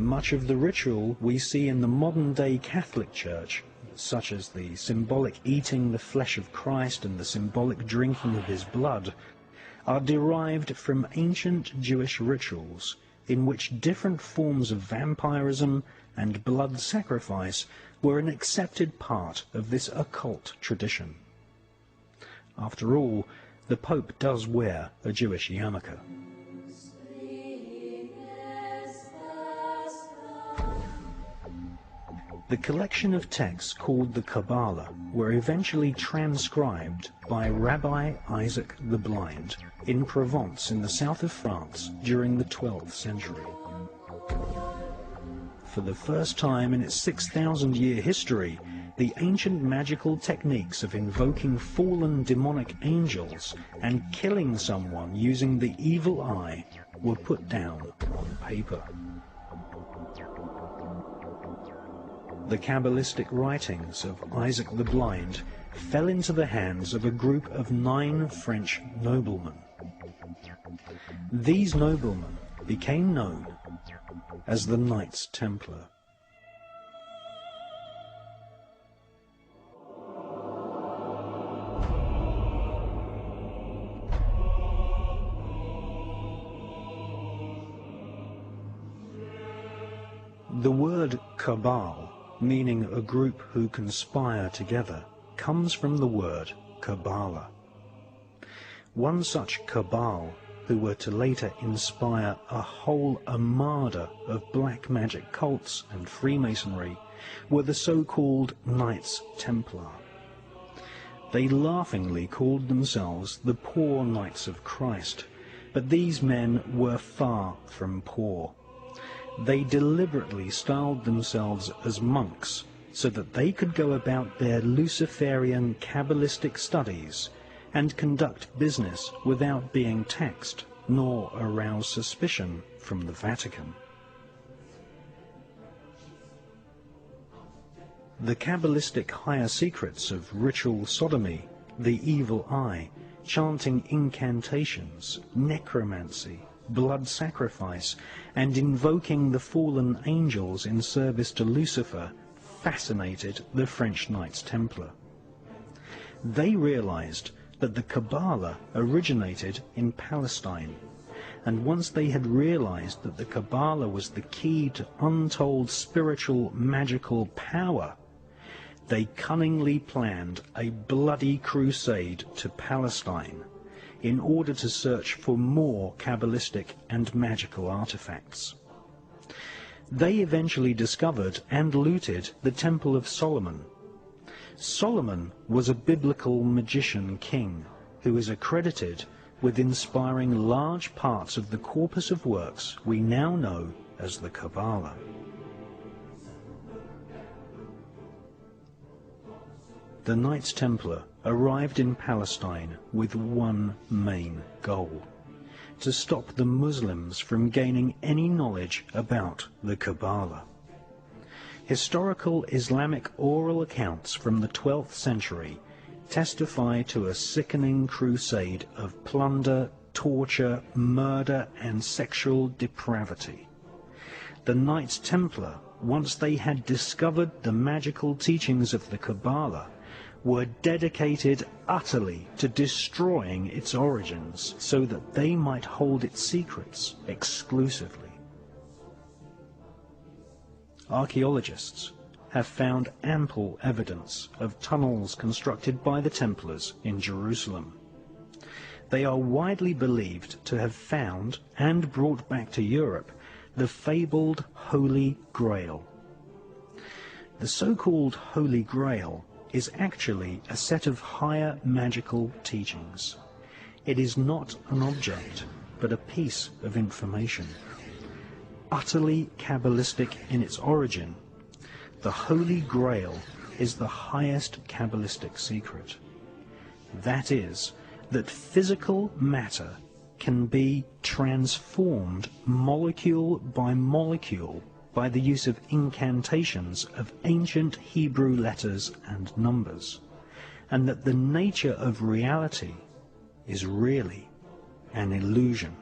Much of the ritual we see in the modern-day Catholic Church, such as the symbolic eating the flesh of Christ and the symbolic drinking of his blood, are derived from ancient Jewish rituals in which different forms of vampirism and blood sacrifice were an accepted part of this occult tradition. After all, the Pope does wear a Jewish yarmulke. The collection of texts called the Kabbalah were eventually transcribed by Rabbi Isaac the Blind in Provence in the south of France during the 12th century. For the first time in its 6,000-year history, the ancient magical techniques of invoking fallen demonic angels and killing someone using the evil eye were put down on paper. The Kabbalistic writings of Isaac the Blind fell into the hands of a group of 9 French noblemen. These noblemen became known as the Knights Templar. The word cabal, meaning a group who conspire together, comes from the word Kabbalah. One such cabal, who were to later inspire a whole armada of black magic cults and Freemasonry, were the so-called Knights Templar. They laughingly called themselves the Poor Knights of Christ, but these men were far from poor. They deliberately styled themselves as monks so that they could go about their Luciferian Kabbalistic studies and conduct business without being taxed nor arouse suspicion from the Vatican. The Kabbalistic higher secrets of ritual sodomy, the evil eye, chanting incantations, necromancy, blood sacrifice, and invoking the fallen angels in service to Lucifer fascinated the French Knights Templar. They realized that the Kabbalah originated in Palestine, and once they had realized that the Kabbalah was the key to untold spiritual magical power, they cunningly planned a bloody crusade to Palestine in order to search for more Kabbalistic and magical artifacts. They eventually discovered and looted the Temple of Solomon. Solomon was a biblical magician king who is accredited with inspiring large parts of the corpus of works we now know as the Kabbalah. The Knights Templar arrived in Palestine with one main goal: to stop the Muslims from gaining any knowledge about the Kabbalah. Historical Islamic oral accounts from the 12th century testify to a sickening crusade of plunder, torture, murder, and sexual depravity. The Knights Templar, once they had discovered the magical teachings of the Kabbalah, were dedicated utterly to destroying its origins so that they might hold its secrets exclusively. Archaeologists have found ample evidence of tunnels constructed by the Templars in Jerusalem. They are widely believed to have found and brought back to Europe the fabled Holy Grail. The so-called Holy Grail is actually a set of higher magical teachings. It is not an object, but a piece of information. Utterly Kabbalistic in its origin, the Holy Grail is the highest Kabbalistic secret. That is, that physical matter can be transformed molecule by molecule by the use of incantations of ancient Hebrew letters and numbers, and that the nature of reality is really an illusion.